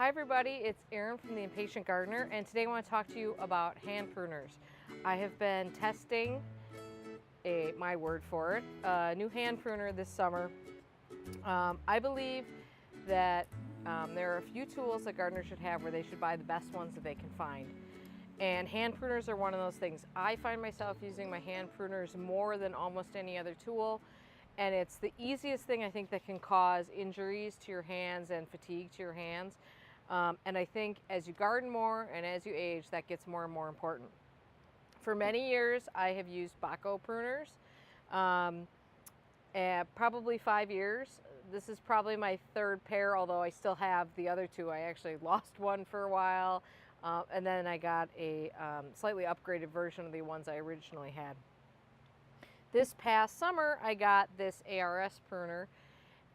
Hi everybody, it's Erin from The Impatient Gardener, and today I want to talk to you about hand pruners. I have been testing my word for it, a new hand pruner this summer. I believe that there are a few tools that gardeners should have where they should buy the best ones that they can find. And hand pruners are one of those things. I find myself using my hand pruners more than almost any other tool. And it's the easiest thing I think that can cause injuries to your hands and fatigue to your hands. And I think as you garden more and as you age, that gets more and more important. For many years, I have used Bahco pruners, probably 5 years. This is probably my third pair, although I still have the other two. I actually lost one for a while, and then I got a slightly upgraded version of the ones I originally had. This past summer, I got this ARS pruner,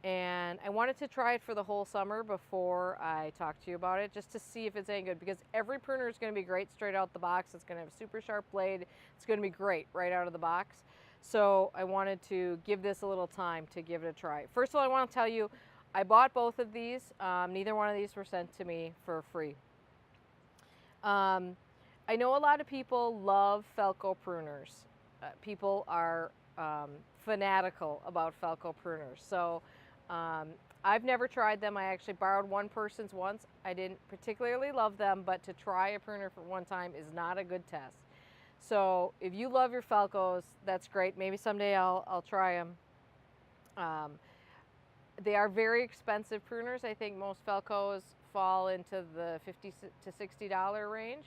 and I wanted to try it for the whole summer before I talk to you about it, just to see if it's any good, because every pruner is going to be great straight out the box. It's going to have a super sharp blade. It's going to be great right out of the box. So I wanted to give this a little time to give it a try. First of all, I want to tell you, I bought both of these. Neither one of these were sent to me for free. I know a lot of people love Felco pruners. People are fanatical about Felco pruners. So I've never tried them. I actually borrowed one person's once. I didn't particularly love them, but to try a pruner for one time is not a good test. So if you love your Felcos, that's great. Maybe someday I'll try them. They are very expensive pruners. I think most Felcos fall into the $50 to $60 range.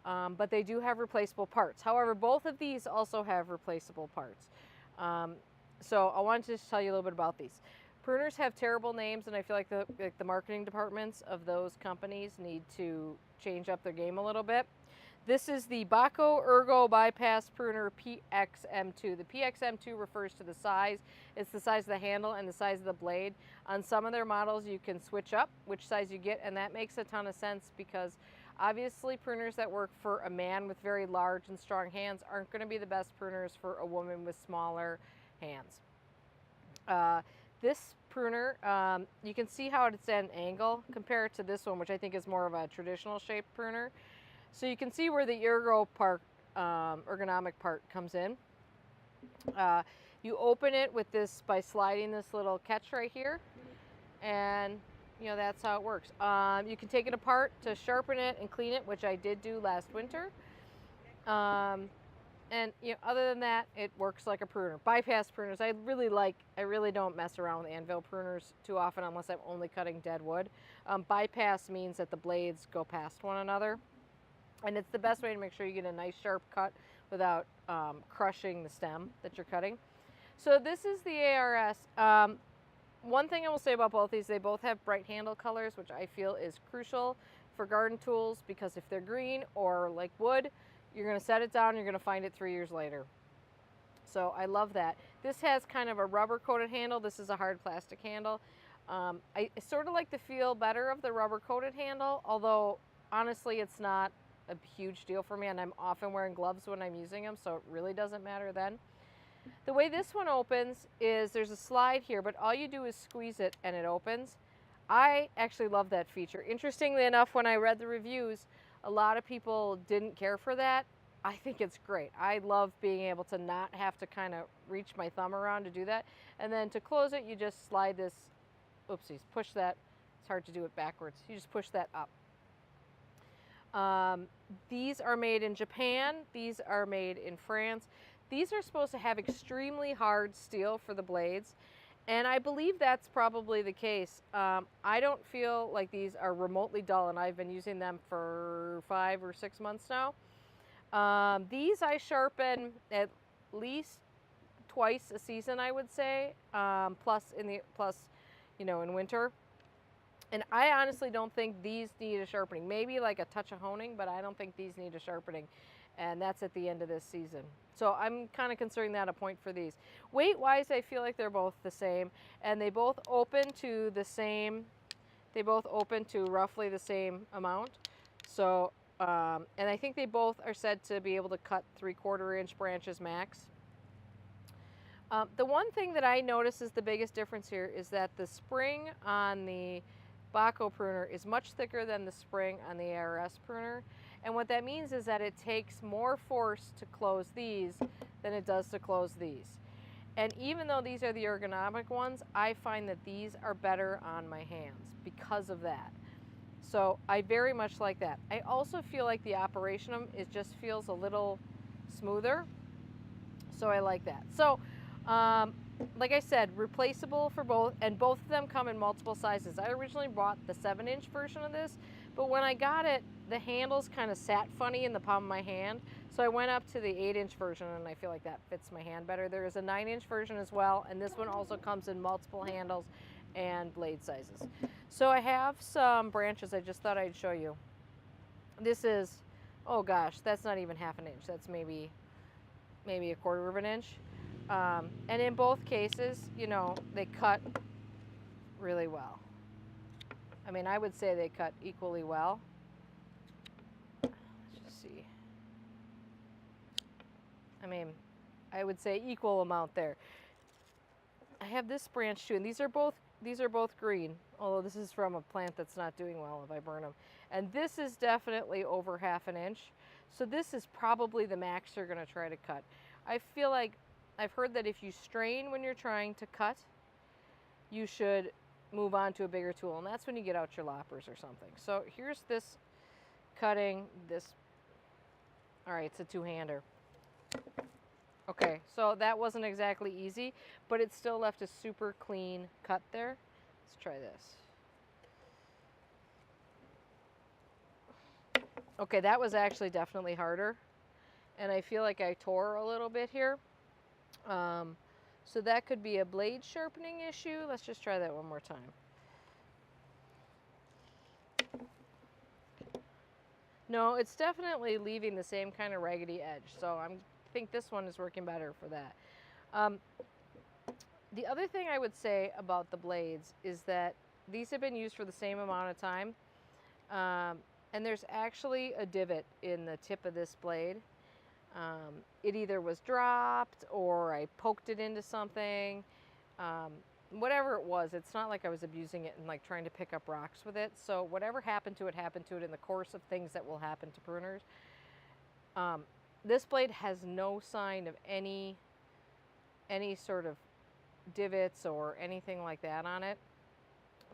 But they do have replaceable parts. However, both of these also have replaceable parts. So I wanted to just tell you a little bit about these. Pruners have terrible names, and I feel like the marketing departments of those companies need to change up their game a little bit. This is the Bahco Ergo Bypass Pruner PXM2. The PXM2 refers to the size. It's the size of the handle and the size of the blade. On some of their models, you can switch up which size you get, and that makes a ton of sense because obviously pruners that work for a man with very large and strong hands aren't going to be the best pruners for a woman with smaller hands. This pruner, you can see how it's at an angle compared to this one, which I think is more of a traditional shaped pruner. So you can see where the Ergo part, ergonomic part comes in. You open it with this by sliding this little catch right here, and you know, that's how it works. You can take it apart to sharpen it and clean it, which I did do last winter. And you know, other than that, it works like a pruner. Bypass pruners, I really don't mess around with anvil pruners too often unless I'm only cutting dead wood. Bypass means that the blades go past one another. And it's the best way to make sure you get a nice sharp cut without crushing the stem that you're cutting. So this is the ARS. One thing I will say about both these, they both have bright handle colors, which I feel is crucial for garden tools, because if they're green or like wood, you're going to set it down, you're going to find it 3 years later. So I love that. This has kind of a rubber coated handle. This is a hard plastic handle. I sort of like the feel better of the rubber coated handle, although honestly it's not a huge deal for me, and I'm often wearing gloves when I'm using them, so it really doesn't matter then. The way this one opens is there's a slide here, but all you do is squeeze it and it opens. I actually love that feature. Interestingly enough, when I read the reviews, a lot of people didn't care for that. I think it's great. I love being able to not have to kind of reach my thumb around to do that. And then to close it, you just slide this, oopsies, push that. It's hard to do it backwards. You just push that up. These are made in Japan. These are made in France. These are supposed to have extremely hard steel for the blades, and I believe that's probably the case. I don't feel like these are remotely dull, and I've been using them for 5 or 6 months now. These I sharpen at least twice a season, I would say, plus you know, in winter. And I honestly don't think these need a sharpening. Maybe like a touch of honing, but I don't think these need a sharpening. And that's at the end of this season. So I'm kind of considering that a point for these. Weight-wise, I feel like they're both the same. And they both open to the same, they both open to roughly the same amount. So, and I think they both are said to be able to cut 3/4 inch branches max. The one thing that I notice is the biggest difference here is that the spring on the Bahco pruner is much thicker than the spring on the ARS pruner. And what that means is that it takes more force to close these than it does to close these. And even though these are the ergonomic ones, I find that these are better on my hands because of that. So I very much like that. I also feel like the operation of them, it just feels a little smoother. So I like that. So like I said, replaceable for both, and both of them come in multiple sizes. I originally bought the 7-inch version of this, but when I got it, the handles kind of sat funny in the palm of my hand. So I went up to the 8-inch version, and I feel like that fits my hand better. There is a 9-inch version as well, and this one also comes in multiple handles and blade sizes. So I have some branches I just thought I'd show you. This is, oh gosh, that's not even half an inch. That's maybe a quarter of an inch. And in both cases, you know, they cut really well. I mean, I would say they cut equally well. Let's just see. I mean, I would say equal amount there. I have this branch too, and these are both green, although this is from a plant that's not doing well if I burn them. And this is definitely over half an inch. So this is probably the max you're going to try to cut. I feel like I've heard that if you strain when you're trying to cut, you should move on to a bigger tool, and that's when you get out your loppers or something. So here's this cutting this. All right, it's a two-hander. Okay, so that wasn't exactly easy, but it still left a super clean cut there. Let's try this. Okay, that was actually definitely harder, and I feel like I tore a little bit here. So that could be a blade sharpening issue. Let's just try that one more time. No, it's definitely leaving the same kind of raggedy edge, so I think this one is working better for that. The other thing I would say about the blades is that these have been used for the same amount of time, and there's actually a divot in the tip of this blade. It either was dropped or I poked it into something. Whatever it was, it's not like I was abusing it and like trying to pick up rocks with it. So whatever happened to it in the course of things that will happen to pruners. This blade has no sign of any sort of divots or anything like that on it.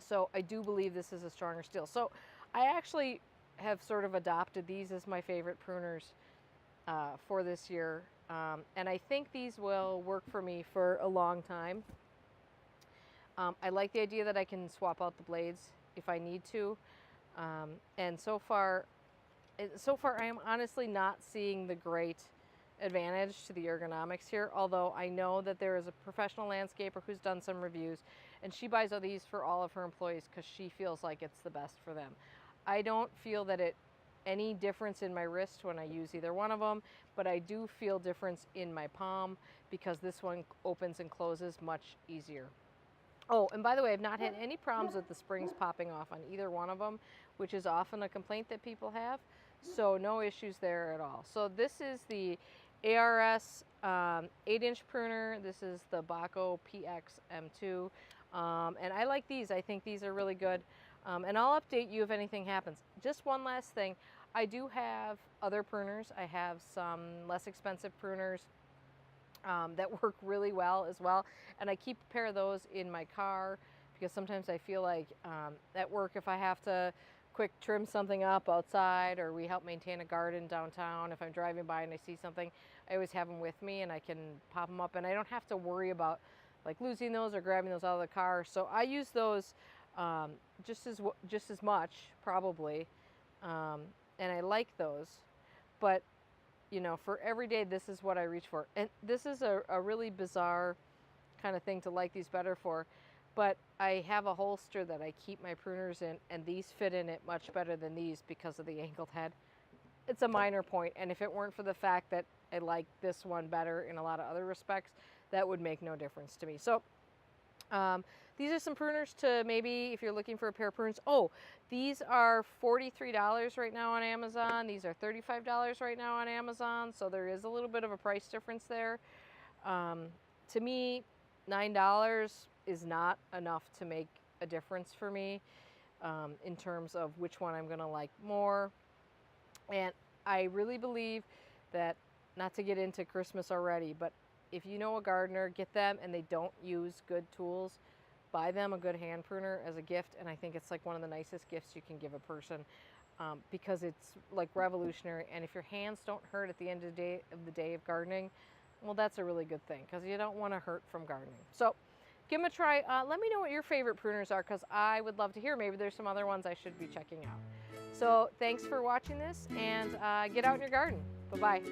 So I do believe this is a stronger steel. So I actually have sort of adopted these as my favorite pruners for this year. And I think these will work for me for a long time. I like the idea that I can swap out the blades if I need to. And so far I am honestly not seeing the great advantage to the ergonomics here, although I know that there is a professional landscaper who's done some reviews, and she buys all these for all of her employees because she feels like it's the best for them. I don't feel that any difference in my wrist when I use either one of them, but I do feel difference in my palm because this one opens and closes much easier. Oh, and by the way, I've not had any problems with the springs popping off on either one of them, which is often a complaint that people have. So no issues there at all. So this is the ARS 8-inch pruner. This is the Bahco PX M2. And I like these. I think these are really good. And I'll update you if anything happens. Just one last thing. I do have other pruners. I have some less expensive pruners that work really well as well. And I keep a pair of those in my car because sometimes I feel like at work, if I have to quick trim something up outside, or we help maintain a garden downtown, if I'm driving by and I see something, I always have them with me and I can pop them up, and I don't have to worry about like losing those or grabbing those out of the car. So I use those just as much probably, and I like those. But you know, for every day, this is what I reach for. And this is a really bizarre kind of thing to like these better for. But I have a holster that I keep my pruners in, and these fit in it much better than these because of the angled head. It's a minor point, and if it weren't for the fact that I like this one better in a lot of other respects, that would make no difference to me. So these are some pruners to maybe if you're looking for a pair of pruners. Oh, these are $43 right now on Amazon. These are $35 right now on Amazon. So there is a little bit of a price difference there. To me, $9 is not enough to make a difference for me. in terms of which one I'm going to like more. And I really believe that, not to get into Christmas already, but if you know a gardener, get them and they don't use good tools, buy them a good hand pruner as a gift. And I think it's like one of the nicest gifts you can give a person, because it's like revolutionary. And if your hands don't hurt at the end of the day of gardening, well, that's a really good thing, because you don't want to hurt from gardening. So give them a try. Let me know what your favorite pruners are, because I would love to hear. Maybe there's some other ones I should be checking out. So thanks for watching this, and get out in your garden. Bye-bye.